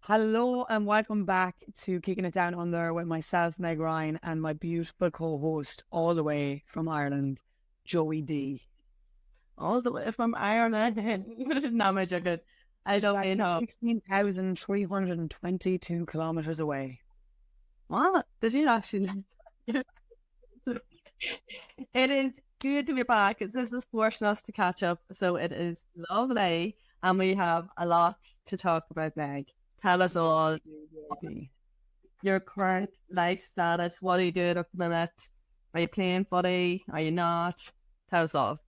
Hello and welcome back to Kickin It Down Under with myself, Meg Ryan, and my beautiful co-host all the way from Ireland, Joey D. All the way from Ireland. No, my joking. I don't know. 16,322 kilometres away. What? Did you actually? It is good to be back. This is forcing us to catch up. So it is lovely. And we have a lot to talk about, Meg. Tell us all your current life status. What are you doing at the minute? Are you playing footy? Are you not? Tell us all.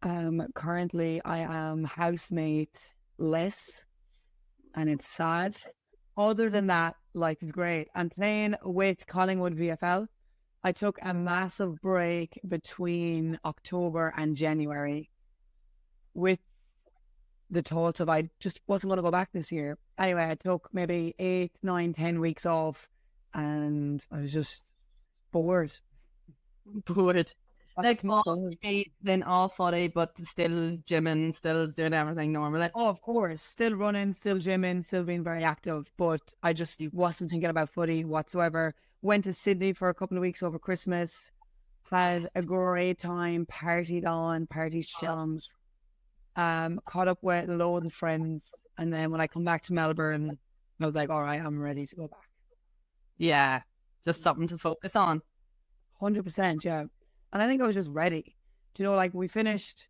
Currently, I am housemate-less, and it's sad. Other than that, life is great. I'm playing with Collingwood VFL. I took a massive break between October and January with the thoughts of I just wasn't going to go back this year. Anyway, I took maybe 8, 9, 10 weeks off, and I was just bored. Like then all footy, but still gymming, still doing everything normally. Oh, of course. Still running, still gymming, still being very active. But I just wasn't thinking about footy whatsoever. Went to Sydney for a couple of weeks over Christmas. Had a great time, partied shums. Caught up with loads of friends. And then when I come back to Melbourne, I was like, all right, I'm ready to go back. Yeah, just something to focus on. 100%, yeah. And I think I was just ready. You know, like we finished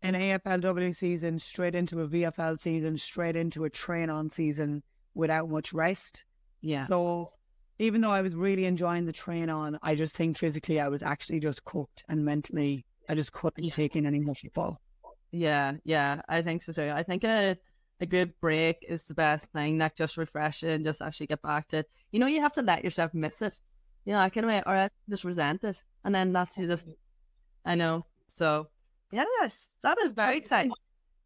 an AFLW season straight into a VFL season, straight into a train-on season without much rest. Yeah. So even though I was really enjoying the train-on, I just think physically I was actually just cooked, and mentally I just couldn't take in any more football. Yeah, I think so too. I think a good break is the best thing, not just refreshing, just actually get back to it. You know, you have to let yourself miss it. You know, I can wait, or I just resent it. And then that's just, I know. So, yes, that is very exciting.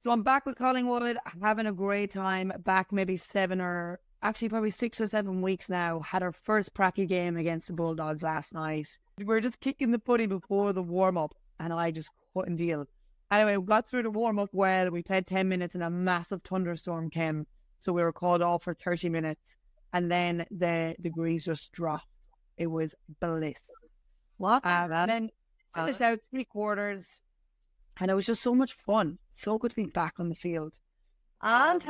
So I'm back with Collingwood, having a great time. Back maybe 6 or 7 weeks now. Had our first pracky game against the Bulldogs last night. We were just kicking the footy before the warm-up, and I just couldn't deal. Anyway, we got through the warm-up well. We played 10 minutes and a massive thunderstorm came. So we were called off for 30 minutes. And then the degrees just dropped. It was bliss. What? And then finished out 3 quarters. And it was just so much fun. So good to be back on the field. And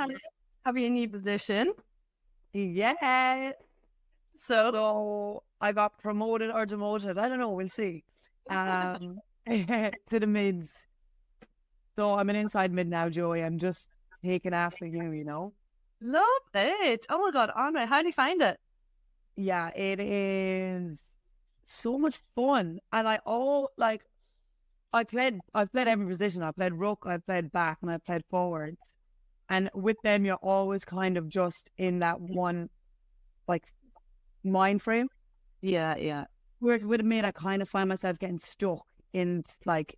have you a new position? Yeah. So I got promoted or demoted. I don't know. We'll see. To the mids. So I'm an inside mid now, Joey. I'm just taking after you, you know. Love it. Oh my God, Andre, how do you find it? Yeah, it is so much fun. And I've played every position. I played ruck, I played back, and I played forwards. And with them, you're always kind of just in that one, like, mind frame. Yeah. Whereas with me, I kind of find myself getting stuck in, like,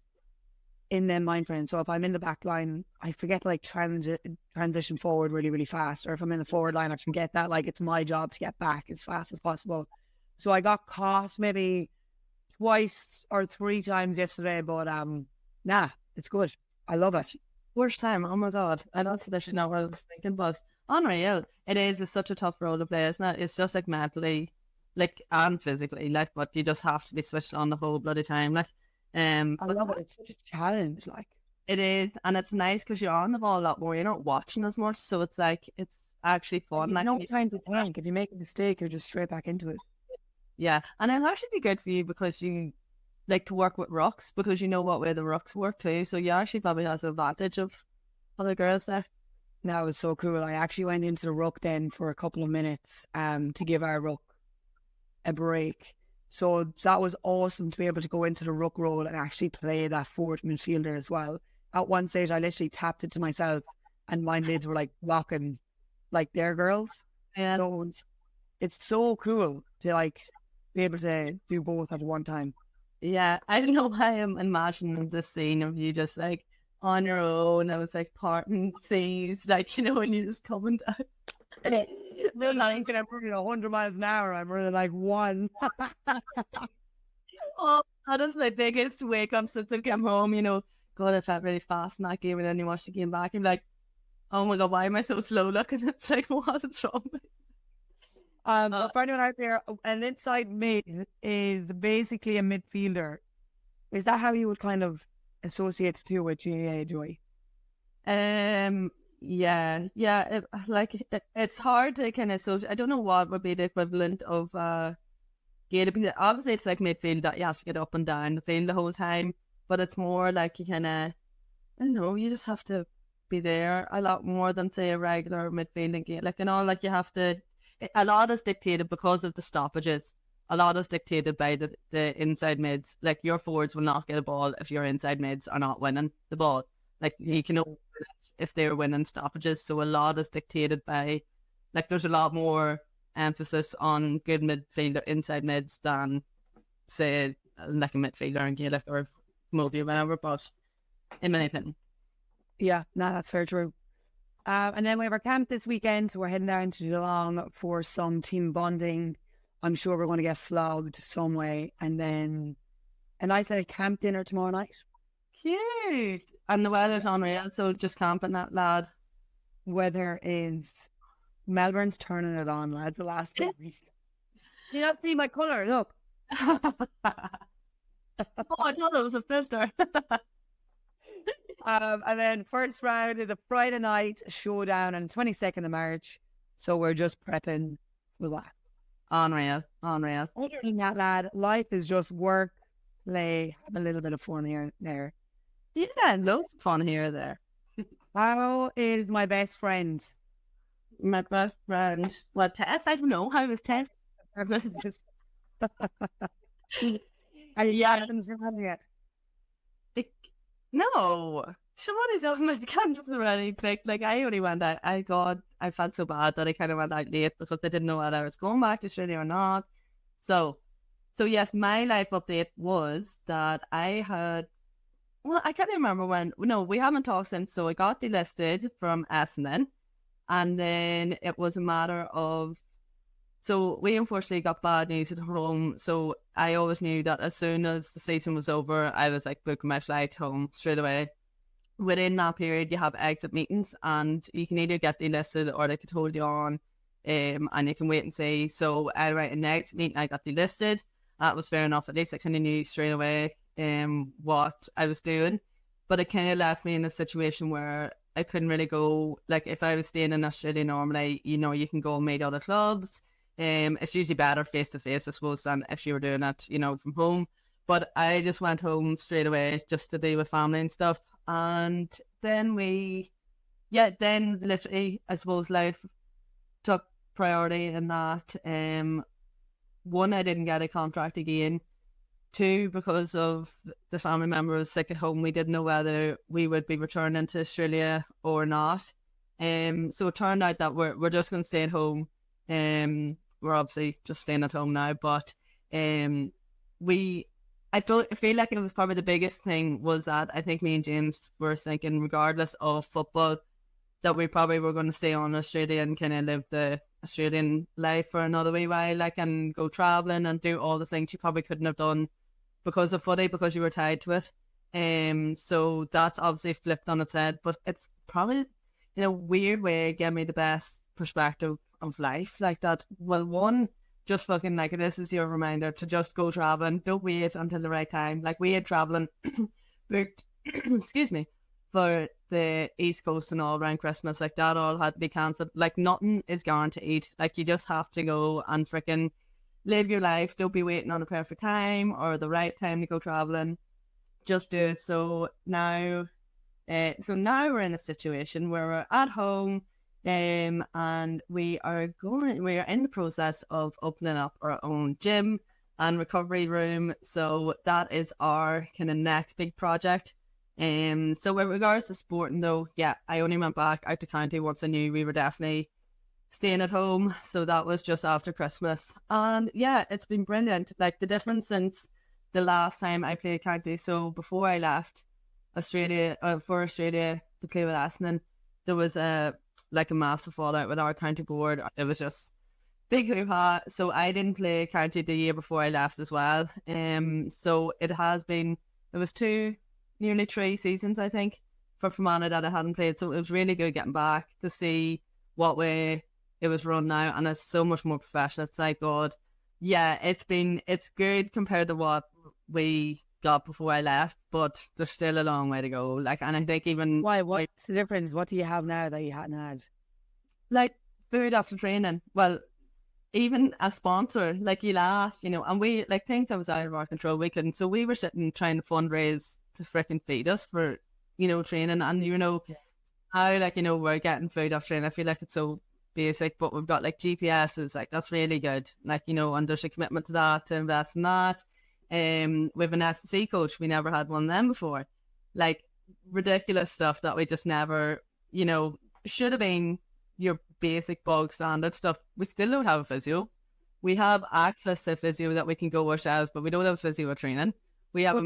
in their mind frame. So if I'm in the back line, I forget to like transition forward really, really fast. Or if I'm in the forward line, I forget that like it's my job to get back as fast as possible. So I got caught maybe 2 or 3 times yesterday, but it's good. I love it. Worst time, oh my God. I don't literally know what I was thinking, but unreal. It's such a tough role to play, isn't it? It's just like mentally, like, and physically, like, but you just have to be switched on the whole bloody time, like. I love it. It's such a challenge, like it is, and it's nice because you're on the ball a lot more. You're not watching as much, so it's like it's actually fun. Like, no time to think. If you make a mistake, you're just straight back into it. Yeah, and it'll actually be good for you because you like to work with rucks because you know what way the rucks work too. So you actually probably has an advantage of other girls there. That was so cool. I actually went into the ruck then for a couple of minutes to give our ruck a break. So that was awesome to be able to go into the ruck role and actually play that forward midfielder as well. At one stage, I literally tapped it to myself and my mids were like blocking like their girls. Yeah. So it's so cool to like be able to do both at one time. Yeah, I don't know why I'm imagining this scene of you just like on your own. I was like parting seas, like, you know, when you're just coming down. I'm not thinking I'm running 100 miles an hour. I'm running like 1. Oh, that is my biggest wake up since I've come home. You know, God, I felt really fast in that game, and then you watch the game back and like, Oh my God, why am I so slow looking? It's like, what's wrong? But for anyone out there, an inside mid is basically a midfielder. Is that how you would kind of associate the two with GAA, Joy? Yeah. It's hard to kind of associate. I don't know what would be the equivalent of Gaelic. Because obviously, it's like midfield that you have to get up and down the field the whole time. But it's more like you kind of, I don't know, you just have to be there a lot more than say a regular midfielding game. Like, you know, like you have to. A lot is dictated because of the stoppages. A lot is dictated by the inside mids. Like, your forwards will not get a ball if your inside mids are not winning the ball. Like, you can only win it if they're winning stoppages. So a lot is dictated by, like, there's a lot more emphasis on good midfielder inside mids than, say, like a midfielder in Gaelic or Moby or whatever. But in my opinion, Yeah, no, that's very true. And then we have our camp this weekend, so we're heading down to Geelong for some team bonding. I'm sure we're going to get flogged some way, and then a nice little camp dinner tomorrow night. cute. And the weather's unreal, so just camping that, lad. Weather is Melbourne's turning it on, lad. The last 2 weeks. You not see my colour? Look. Oh, I thought it was a filter. And then first round is a Friday night showdown on the 22nd of March. So we're just prepping for that. Unreal. Other than that, lad, life is just work, play, have a little bit of fun here and there. Yeah, loads of fun here and there. How is my best friend? My best friend. Well, Tess, I don't know. How was Tess? Are you Yeah. yet? No. Somebody told me to cancel already. Like, I only went out. I felt so bad that I kind of went out late because they didn't know whether I was going back to Australia or not. So yes, my life update was that I had, well, I can't remember when, no, we haven't talked since, so I got delisted from Essendon, and then it was a matter of, so we unfortunately got bad news at home, so I always knew that as soon as the season was over, I was like booking my flight home straight away. Within that period, you have exit meetings, and you can either get delisted or they could hold you on, and you can wait and see. So I write an exit meeting, I got delisted. That was fair enough. At least I kind of knew straight away what I was doing. But it kind of left me in a situation where I couldn't really go, like if I was staying in Australia normally, you know, you can go and meet other clubs. It's usually better face to face, I suppose, than if you were doing it, you know, from home. But I just went home straight away just to be with family and stuff. And then then literally, I suppose, life took priority in that. One, I didn't get a contract again. Two, because of the family member was sick at home, we didn't know whether we would be returning to Australia or not. So it turned out that we're just going to stay at home. We're obviously just staying at home now, but I feel like it was probably the biggest thing was that I think me and James were thinking, regardless of football, that we probably were going to stay on Australia and kind of live the Australian life for another wee while, like, and go travelling and do all the things you probably couldn't have done because of footy, because you were tied to it. So that's obviously flipped on its head, but it's probably in a weird way gave me the best perspective of life, like that. Well, one, just fucking, like, this is your reminder to just go traveling. Don't wait until the right time. Like, we had traveling booked excuse me, for the East Coast and all around Christmas. Like, that all had to be cancelled. Like, nothing is guaranteed. Like, you just have to go and freaking live your life. Don't be waiting on the perfect time or the right time to go traveling. Just do it. So now we're in a situation where we're at home, and we are in the process of opening up our own gym and recovery room. So that is our kind of next big project. So with regards to sporting though, yeah, I only went back out to county once I knew we were definitely staying at home. So that was just after Christmas. And yeah, it's been brilliant. Like, the difference since the last time I played county. So before I left Australia, for Australia to play with Essendon, there was a massive fallout with our county board. It was just big hoo-ha. So I didn't play county the year before I left as well. So it was nearly 3 seasons, I think, for Fermanagh that I hadn't played. So it was really good getting back to see what way it was run now, and it's so much more professional. Thank God. Yeah, it's good compared to what we got before I left, but there's still a long way to go. Like, and I think even Why? What's the difference? What do you have now that you hadn't had? like food after training. Well, even a sponsor, like you laugh, you know, and we like things that was out of our control. We couldn't, so we were sitting trying to fundraise to freaking feed us for, you know, training, and you know how like, you know, we're getting food after training. I feel like it's so basic, but we've got like GPSs, like that's really good. Like, you know, and there's a commitment to that, to invest in that. We have an S&C coach. We never had one of them before. Like ridiculous stuff that we just never, you know, should have been your basic bog standard stuff. We still don't have a physio. We have access to physio that we can go ourselves, but we don't have physio training. We have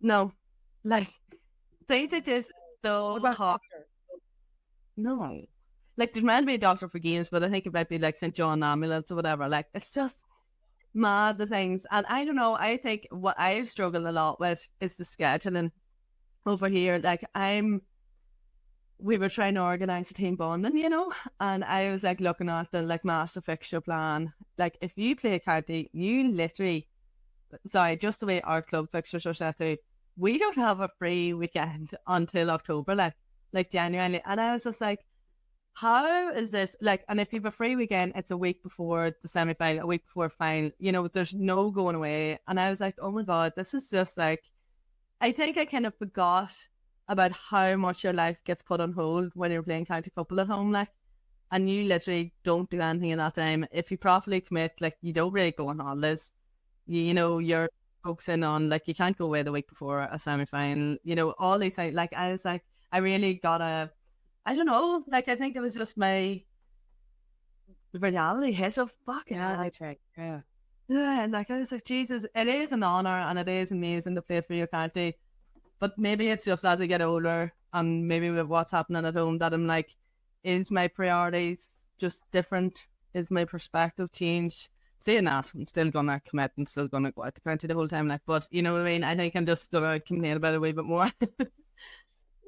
no, like things like this. So what about hard. doctor? No, like there's meant to be a doctor for games, but I think it might be like St. John Ambulance or whatever. Like it's just mad, the things. And I don't know, I think what I've struggled a lot with is the scheduling over here. Like we were trying to organise a team bonding, you know, and I was like looking at the like master fixture plan. Like if you play a county, you literally, sorry, just the way our club fixtures are set out, we don't have a free weekend until October, like genuinely. And I was just like, how is this like? And if you have a free weekend, it's a week before the semi-final, a week before final, you know, there's no going away. And I was like, oh my God, this is just like, I think I kind of forgot about how much your life gets put on hold when you're playing county football at home, like, and you literally don't do anything in that time. If you properly commit, like, you don't really go on holidays. You know, you're focusing on, like, you can't go away the week before a semi-final, you know, all these things. Like, I was like, I really got I don't know, like, I think it was just my reality hit of fucking Yeah. Yeah, and like, I was like, Jesus, it is an honour and it is amazing to play for your county. But maybe it's just as I get older and maybe with what's happening at home that I'm like, is my priorities just different? Is my perspective changed? Saying that, I'm still going to commit and still going to go out to county the whole time. Like, but you know what I mean? I think I'm just going to complain about it a wee bit more.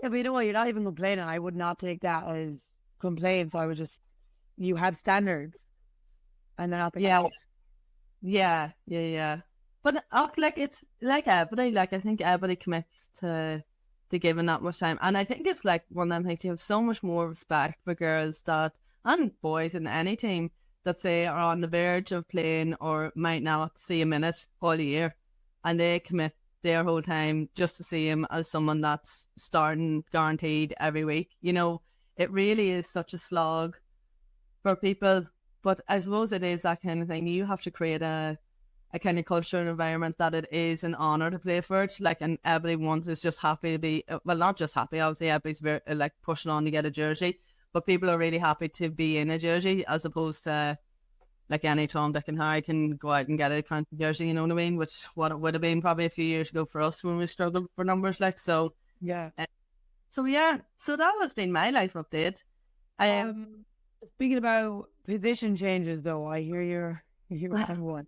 Yeah, but you know what? You're not even complaining. I would not take that as complaints. I would just, you have standards and they're not the Yeah. But like it's like everybody, like I think everybody commits to giving that much time, and I think it's like one of them things. You have so much more respect for girls that and boys in any team that say are on the verge of playing or might not see a minute all year, and they commit their whole time just to see him as someone that's starting guaranteed every week. You know, it really is such a slog for people, but I suppose it is that kind of thing. You have to create a kind of culture and environment that it is an honour to play for it. Like, and everyone is just happy to be, well, not just happy, obviously everybody's very, like pushing on to get a jersey, but people are really happy to be in a jersey as opposed to like any Tom, Dick and Harry can go out and get a county jersey, you know what I mean? Which what it would have been probably a few years ago for us when we struggled for numbers, like, so. Yeah. So that has been my life update. Speaking about position changes though, I hear you have one.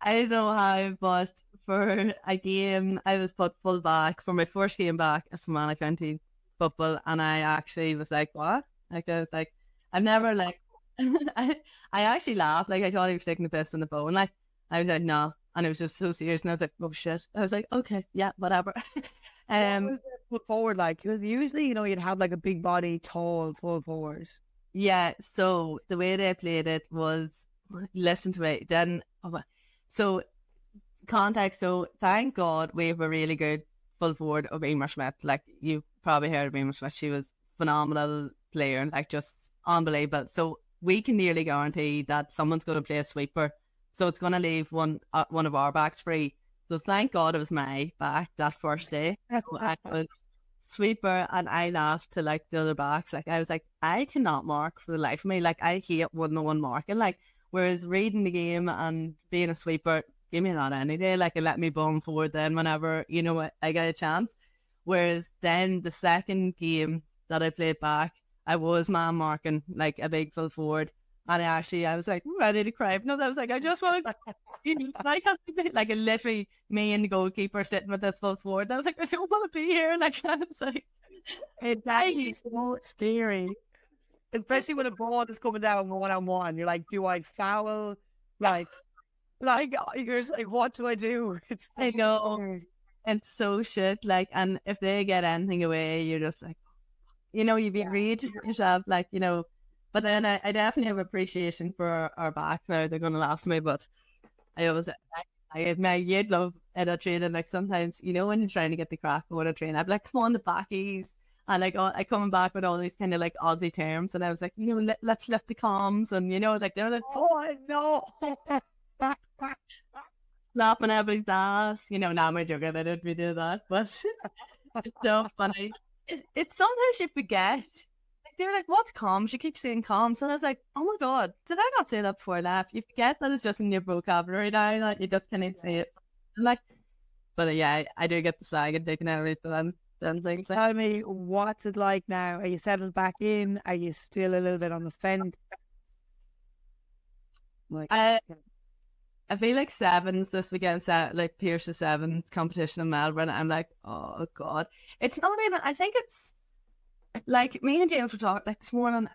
I don't know how, but for a game, I was put full back for my first game back at Fermanagh County football, and I actually was like, "What?" Like, I've never like, I actually laughed, like I thought he was taking the piss on the phone, like I was like, "No," and it was just so serious, and I was like, "Oh shit!" I was like, "Okay, yeah, whatever." Put forward, like, because usually, you know, you'd have like a big body, tall, full forward. Yeah. So the way they played it was, listen to it. Then, so context. So thank God we have a really good full forward of Emer Schmidt. Like you probably heard of Emer Schmidt. She was phenomenal player, like just unbelievable. So we can nearly guarantee that someone's going to play a sweeper. So it's going to leave one of our backs free. So thank God it was my back that first day. I was sweeper, and I laughed to like the other backs. Like I was like, I cannot mark for the life of me. Like I hate 1-on-1 marking. Like whereas reading the game and being a sweeper, give me that any day. Like it let me bomb forward then whenever, you know, I get a chance. Whereas then the second game that I played back, I was man marking like a big full forward. And I was like ready to cry because I was like, I just want to I can't be like literally me and the goalkeeper sitting with this full forward. I was like, I don't want to be here. Like, it's like, It's actually so scary. Especially when a ball is coming down 1-on-1. You're like, do I foul? Like you're just like, what do I do? It's so I know. scary. It's so shit. Like, and if they get anything away, you're just like, you've been reading yourself, like, but then I definitely have appreciation for our backs now. They're going to last me, but I always, you'd love at a training, like sometimes, when you're trying to get the crack of what a train, I'd be like, come on, the backies. And like, I coming back with all these kind of like Aussie terms. And I was like, let's lift the comms. And, like, they're like, oh, no. Slapping everybody's ass. Now I'm joking, I don't really do that. But it's so funny. It's sometimes you forget. Like, they're like, what's comms? You keep saying comms. And I was like, oh my God, did I not say that before I left? You forget that it's just in your vocabulary now. Like, you just can't say it. And like, but yeah, I do get the sag and taken out of them things. Tell me, what's it like now? Are you settled back in? Are you still a little bit on the fence? Like, I feel like sevens this weekend, like Pierce's sevens competition in Melbourne. I'm like, oh God. It's not even, I think it's like me and James were talking like this morning,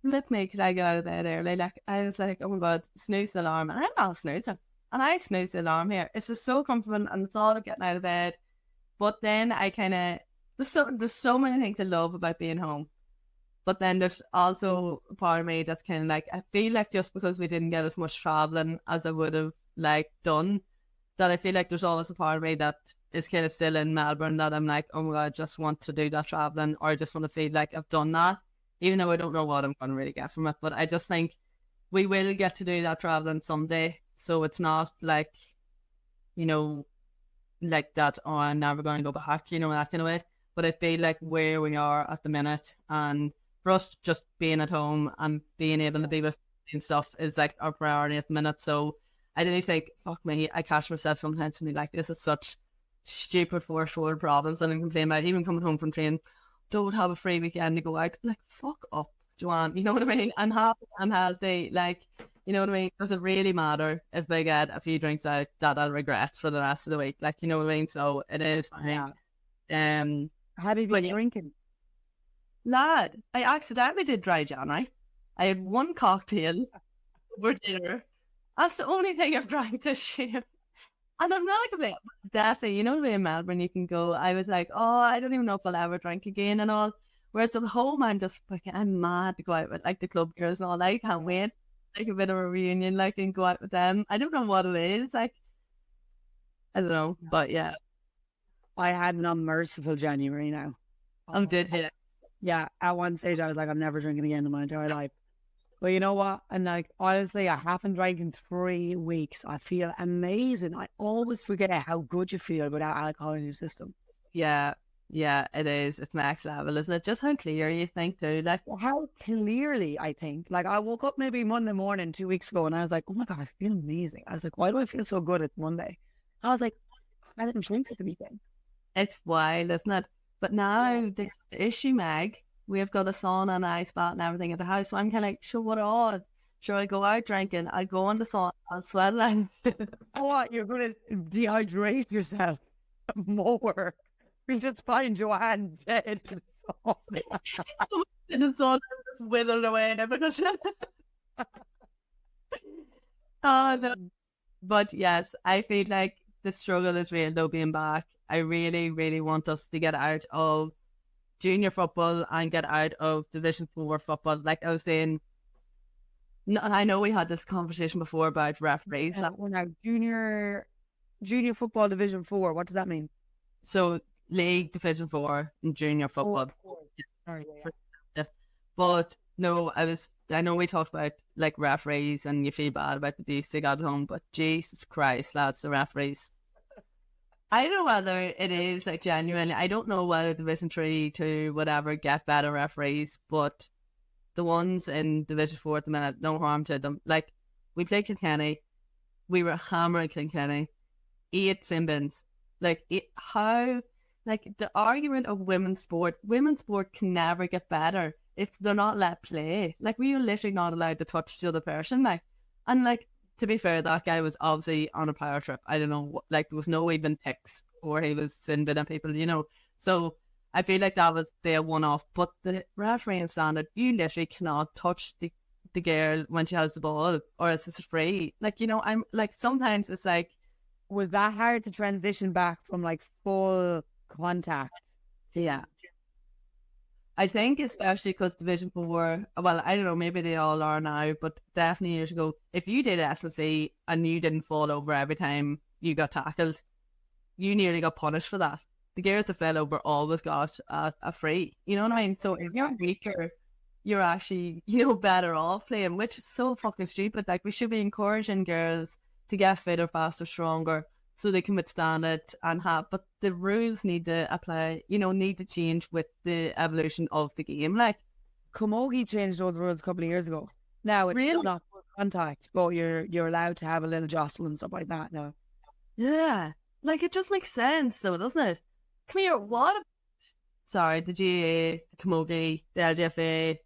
let me, could I get out of bed early? Like, I was like, oh my God, snooze the alarm. And I'm not snoozing. And I snooze the alarm here. It's just so comfortable and it's all of getting out of bed. But then I kind of, there's so many things I love about being home. But then there's also a part of me that's kind of like, I feel like just because we didn't get as much traveling as I would have like done, that I feel like there's always a part of me that is kind of still in Melbourne that I'm like, oh my God, I just want to do that traveling, or I just want to feel like I've done that, even though I don't know what I'm going to really get from it. But I just think we will get to do that traveling someday. So it's not like, like that, oh, I'm never going to go back, that kind of way. But I feel like where we are at the minute, and for us just being at home and being able to be with and stuff is like our priority at the minute. So I really think, fuck me, I catch myself sometimes to be like, this is such stupid first world problems, and I'm complaining about even coming home from training, don't have a free weekend to go out. Like, fuck up, Joanne, you know what I mean? I'm happy, I'm healthy, like, you know what I mean? Does it really matter if I get a few drinks out that I'll regret for the rest of the week? Like, you know what I mean? So it is fine. Have you been drinking? Lad, I accidentally did dry January. I had one cocktail for dinner. That's the only thing I've drank this year. And I'm not like, definitely, the way in Melbourne you can go. I was like, oh, I don't even know if I'll ever drink again and all. Whereas at home, I'm just fucking, I'm mad to go out with like the club girls and all. I can't wait. Like a bit of a reunion, like, and go out with them. I don't know what it is. Like, I don't know, but yeah. I had an unmerciful January now. Did it? Yeah, at one stage I was like, I'm never drinking again in my entire life. But you know what? And like, honestly, I haven't drank in 3 weeks. I feel amazing. I always forget how good you feel without alcohol in your system. Yeah, it is. It's next level, isn't it? Just how clear you think too. Like, how clearly I think. Like, I woke up maybe Monday morning 2 weeks ago and I was like, oh my God, I feel amazing. I was like, why do I feel so good? It's Monday. I was like, I didn't drink at the weekend. It's wild, isn't it? But now, this is the issue, Meg. We have got a sauna and ice bath and everything at the house. So I'm kind of like, sure, what odds? Sure, I go out drinking. I'll go on the sauna. I'll sweat like. What? You're going to dehydrate yourself more. We just find Joanne dead in the sauna. In the sauna, just withered away and everything. Oh, no. But yes, I feel like the struggle is real though, being back. I really, really want us to get out of junior football and get out of Division 4 football. Like I was saying, I know we had this conversation before about referees. We're now junior football Division 4. What does that mean? So League Division 4 and junior football. Sorry, yeah. But no, I know we talked about like referees and you feel bad about the abuse they got at home, but Jesus Christ, lads, the referees. I don't know whether it is like genuinely. I don't know whether Division 3 to whatever get better referees, but the ones in Division 4 at the minute, no harm to them. Like, we played Kilkenny, we were hammering Kilkenny, 8 sin bins. Like, how, like, the argument of women's sport can never get better if they're not let play. Like, we are literally not allowed to touch the other person. Like, and like, to be fair, that guy was obviously on a power trip. I don't know, like there was no even ticks or he was sin bidding people, you know. So I feel like that was the one-off. But the refereeing standard, you literally cannot touch the girl when she has the ball or else it's free. Like, you know, I'm like, sometimes it's like, was that hard to transition back from like full contact? yeah. I think especially because Division 4, well, I don't know, maybe they all are now, but definitely years ago, if you did SLC and you didn't fall over every time you got tackled, you nearly got punished for that. The girls that fell over always got a free. You know what I mean? So if you're weaker, you're actually, you know, better off playing, which is so fucking stupid. Like, we should be encouraging girls to get fitter, faster, stronger, so they can withstand it and have, but the rules need to apply, you know, need to change with the evolution of the game. Like, Camogie changed those rules a couple of years ago. Now it's really? not full contact, but you're allowed to have a little jostle and stuff like that now. Yeah, like it just makes sense, so doesn't it? Come here, what? Sorry, the GAA, the Camogie, the LGFA,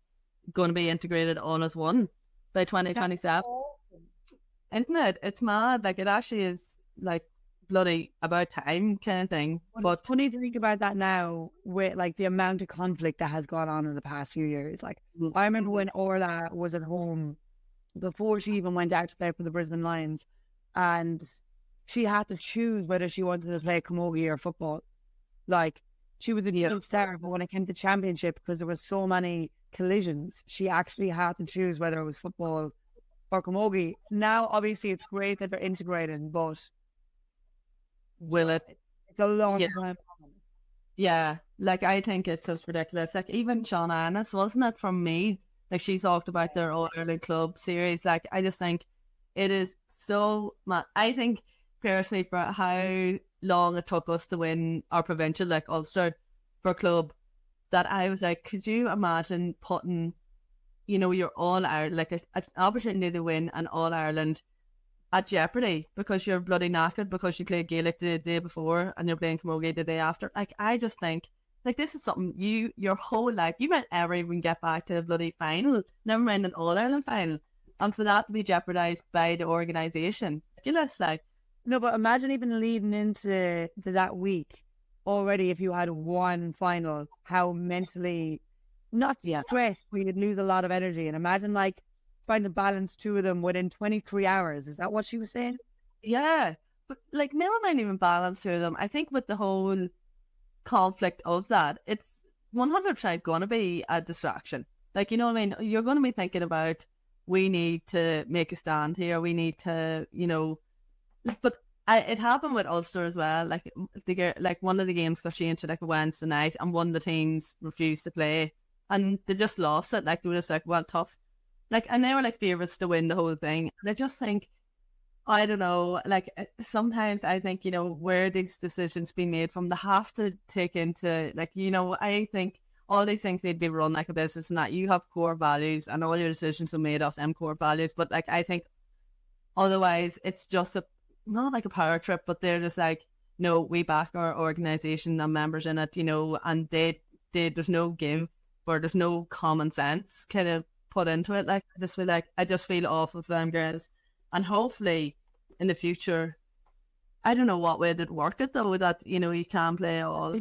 going to be integrated all as one by 2027. Isn't it? It's mad. Like, it actually is like bloody about time kind of thing. But it's funny to think about that now with like the amount of conflict that has gone on in the past few years. Like, I remember when Orla was at home before she even went out to play for the Brisbane Lions, and she had to choose whether she wanted to play camogie or football. Like, she was a team star, but when it came to championship, because there was so many collisions, she actually had to choose whether it was football or camogie. Now, obviously, it's great that they're integrated, but will it? It's a long time. Yeah, like, I think it's just ridiculous. Like, even Shauna Ennis, wasn't it, from me? Like, she talked about their All-Ireland Club series. Like, I just think it is so mad. I think, personally, for how long it took us to win our provincial, like Ulster, for club, that I was like, could you imagine putting, you know, your All-Ireland, like an opportunity to win an All-Ireland at jeopardy because you're bloody knackered because you played Gaelic the day before and you're playing camogie the day after. Like, I just think, like, this is something your whole life, you might ever even get back to a bloody final, never mind an All-Ireland final, and for that to be jeopardised by the organisation. Ridiculous, like. No, but imagine even leading into that week already, if you had one final, how mentally, not stressed, but you'd lose a lot of energy. And imagine, like, trying to balance two of them within 23 hours. Is that what she was saying? Yeah. But, like, never mind even balance two of them. I think with the whole conflict of that, it's 100% going to be a distraction. Like, you know what I mean? You're going to be thinking about, we need to make a stand here. We need to, you know, but it happened with Ulster as well. Like, one of the games got changed to like a Wednesday night, and one of the teams refused to play, and they just lost it. Like, they were just like, well, tough. Like, and they were like favourites to win the whole thing. And I just think, I don't know. Like, sometimes I think, you know, where these decisions be made from, they have to take into, like, you know, I think all these things need to be run like a business, and that you have core values, and all your decisions are made off them core values. But like, I think otherwise it's just not like a power trip, but they're just like, no, we back our organisation and members in it, you know, and they there's no give, or there's no common sense kind of put into it. Like, I just feel awful for them girls, and hopefully in the future, I don't know what way they'd work it though, that, you know, you can play all.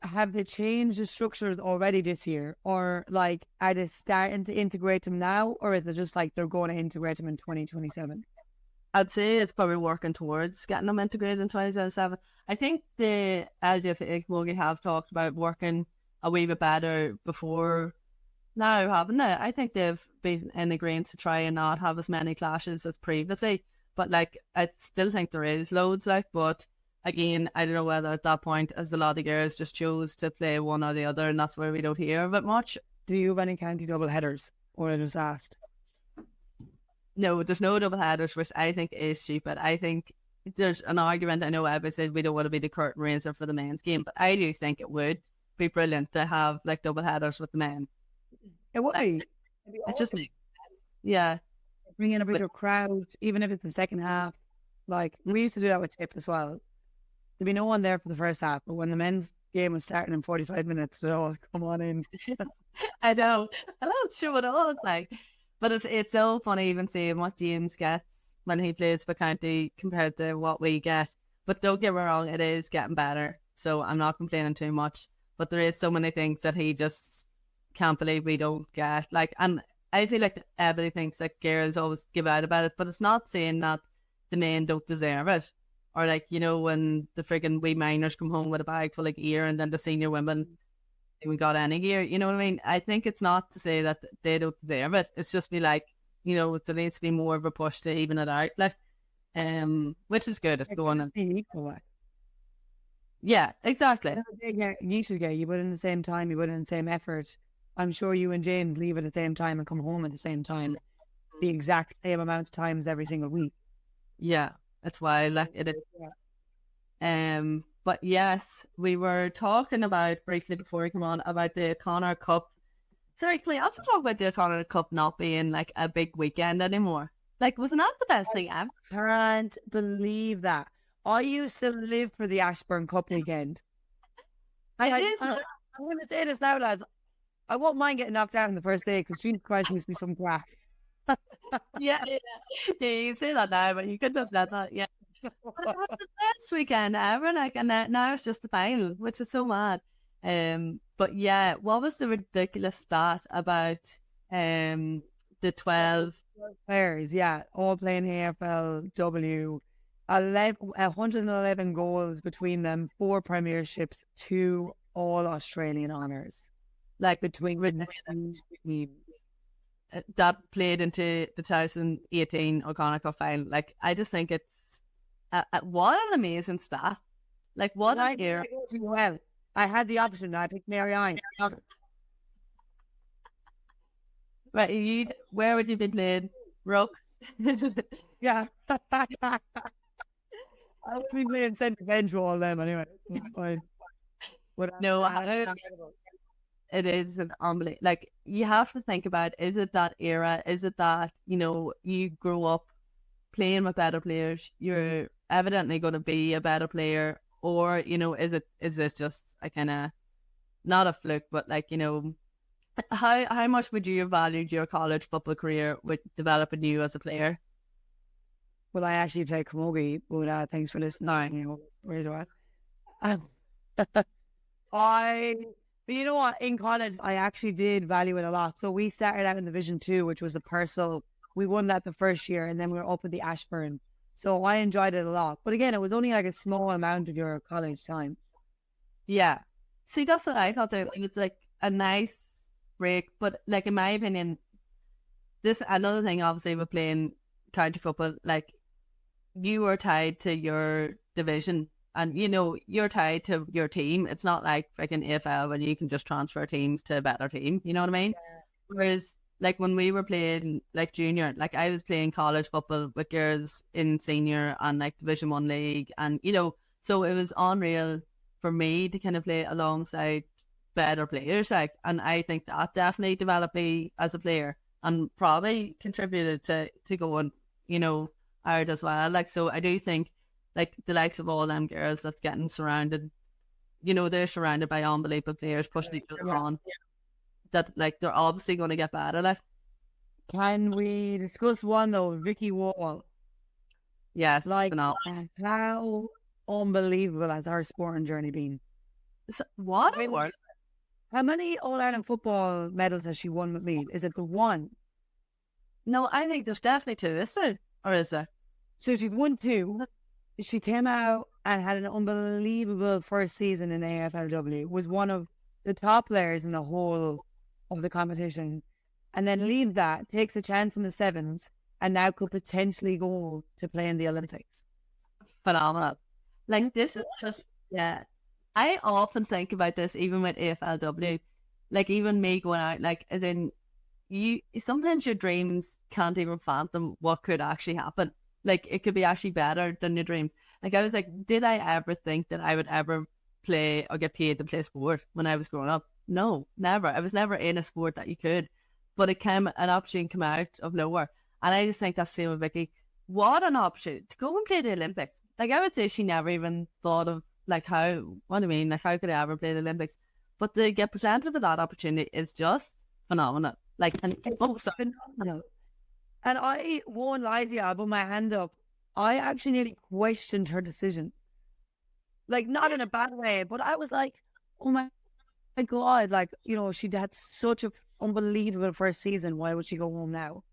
Have they changed the structures already this year, or like, are they starting to integrate them now, or is it just like they're going to integrate them in 2027? I'd say it's probably working towards getting them integrated in 2027. I think the LGFA Camogie have talked about working a wee bit better before now, haven't they? I think they've been in agreement to try and not have as many clashes as previously. But like, I still think there is loads, like, but again, I don't know whether at that point, as a lot of girls just chose to play one or the other, and that's where we don't hear of it much. Do you have any county double headers? Or I just asked. No, there's no double headers, which I think is stupid. I think there's an argument. I know Ebba said we don't want to be the curtain raiser for the men's game, but I do think it would be brilliant to have like double headers with the men. It would be. It's just me. Yeah. Bring in a bigger crowd, even if it's the second half. Like, we used to do that with Tip as well. There'd be no one there for the first half, but when the men's game was starting in 45 minutes, they'd all come on in. I know. I'm not sure what it all looks like. But it's so funny even seeing what James gets when he plays for county compared to what we get. But don't get me wrong, it is getting better. So I'm not complaining too much. But there is so many things that he just can't believe we don't get. Like, and I feel like everybody thinks like girls always give out about it, but it's not saying that the men don't deserve it. Or like, you know, when the friggin' wee minors come home with a bag full of gear and then the senior women haven't got any gear, you know what I mean? I think it's not to say that they don't deserve it. It's just be like, you know, there needs to be more of a push to even it out, like, which is good. It's going on. Yeah, exactly. You should get, you put in the same time, you put in the same effort. I'm sure you and James leave at the same time and come home at the same time, the exact same amount of times every single week. Yeah, that's why I like it. But yes, we were talking about briefly before we come on about the O'Connor Cup. Sorry, can we also talk about the O'Connor Cup not being like a big weekend anymore? Like, wasn't that the best thing ever? I can't believe that. I used to live for the Ashburn Cup weekend. I'm going to say this now, lads. I won't mind getting knocked out on the first day because Jesus Christ used to be some crack. Yeah, you can say that now, but you couldn't have said that, yeah. But it was the best weekend ever, like, and now it's just the final, which is so mad. But yeah, what was the ridiculous stat about the 12 players? Yeah, all playing AFLW. 111 goals between them, 4 premierships, 2 all Australian honours. Like between that played into the 2018 O'Connor Cup final. Like, I just think it's what an amazing stat. Like, what an era. Well, I had the option. I picked Mary Ryan. Right, where would you be playing? Rook? Yeah. I would be playing centre bench for all them anyway. It's fine. No, it is an unbelievable. Like, you have to think about, is it that era? Is it that, you know, you grew up playing with better players? You're evidently going to be a better player, or, you know, is this just a kind of not a fluke, but like, you know, how much would you have valued your college football career with developing you as a player? Well, I actually played camogie, but thanks for listening. You know, where do but you know what? In college, I actually did value it a lot. So we started out in Division 2, which was the Purcell. We won that the first year, and then we were up at the Ashburn. So I enjoyed it a lot. But again, it was only like a small amount of your college time. Yeah. See, that's what I thought. It was like a nice break. But like, in my opinion, this another thing, obviously, with playing county football, like, you were tied to your division. And, you know, you're tied to your team. It's not like freaking AFL when you can just transfer teams to a better team. You know what I mean? Yeah. Whereas, like, when we were playing, like, junior, like, I was playing college football with girls in senior and, like, Division 1 league. And, you know, so it was unreal for me to kind of play alongside better players. Like, and I think that definitely developed me as a player and probably contributed to going, you know, out as well. Like, so I do think, like, the likes of all them girls that's getting surrounded, you know, they're surrounded by unbelievable players pushing each other on. That, like, they're obviously going to get better. Like, can we discuss one though, Vikki Wall? Yes, like, how unbelievable has her sporting journey been? What? How many All-Ireland football medals has she won with Meath? Is it the one? No, I think there's definitely 2, is there? Or is there? So she's won 2. She came out and had an unbelievable first season in AFLW, was one of the top players in the whole of the competition, and then leaves that, takes a chance in the sevens, and now could potentially go to play in the Olympics. Phenomenal. Like, this is just, yeah. I often think about this, even with AFLW, like, even me going out, like, as in, sometimes your dreams can't even fathom what could actually happen. Like, it could be actually better than your dreams. Like, I was like, did I ever think that I would ever play or get paid to play sport when I was growing up? No, never. I was never in a sport that you could. But an opportunity came out of nowhere. And I just think that's the same with Vikki. What an opportunity to go and play the Olympics. Like, I would say she never even thought of, like, how could I ever play the Olympics? But to get presented with that opportunity is just phenomenal. Like, and phenomenal. And I won't lie to you, I'll put my hand up. I actually nearly questioned her decision. Like, not in a bad way, but I was like, oh my God, like, you know, she'd had such an unbelievable first season. Why would she go home now?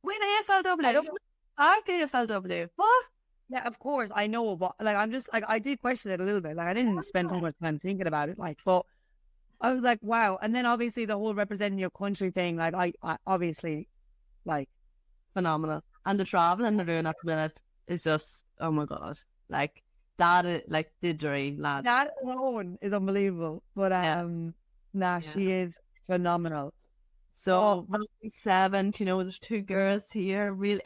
Wait, AFLW. AFLW. What? Yeah, of course, I know, but like, I'm just like, I did question it a little bit. Like, I didn't spend too much time thinking about it. Like, but I was like, wow. And then obviously the whole representing your country thing, like, I obviously, like, Phenomenal. And the traveling they're doing at the minute is just, oh my God. Like, that is like the dream, lad. that alone is unbelievable. But she is phenomenal. So, rugby sevens, you know, there's 2 girls here, really.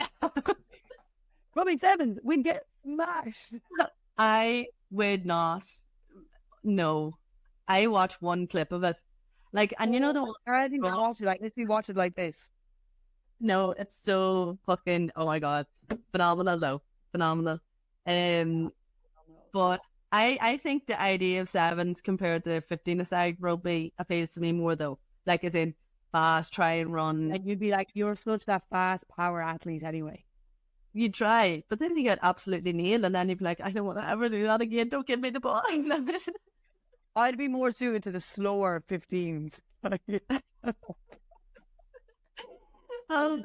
Rugby sevens, we'd get smashed. I would not. No. I watched one clip of it. Like, and you know the one. I didn't watch it like this. We watch it like this. No, it's so fucking, oh my God. Phenomenal, though. Phenomenal. But I think the idea of sevens compared to 15-a-side rugby appeals to me more, though. Like, as in, fast, try and run. And you'd be like, you're such that fast power athlete anyway. You try, but then you get absolutely nailed, and then you'd be like, I don't want to ever do that again. Don't give me the ball. I'd be more suited to the slower 15s.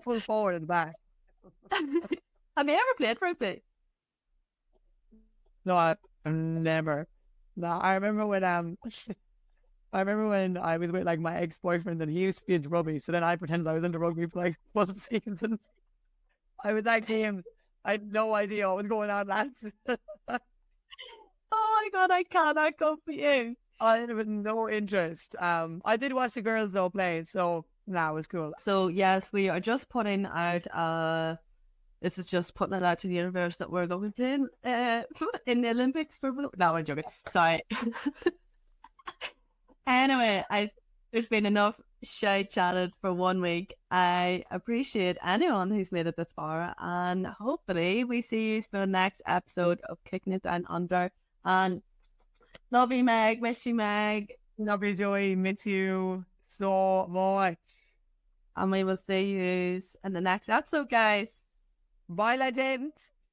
Full forward and back. Have you ever played rugby? No, I've never. No, I remember when I was with like my ex-boyfriend and he used to be into rugby, so then I pretended I was into rugby for like 1 season. I was like him. I had no idea what was going on, lads. Oh my God, I cannot come for you. I had no interest. I did watch the girls though play, so it was cool. So yes, we are just putting out this is just putting it out to the universe that we're going to play in the Olympics for no, I'm joking. Sorry. Anyway, there's been enough shite chatted for 1 week. I appreciate anyone who's made it this far, and hopefully we see you for the next episode of Kicking It Down Under. And love you, Meg. Miss you, Meg. Love you, Joey. Miss you so much. And we will see you in the next episode, guys. Bye, legends.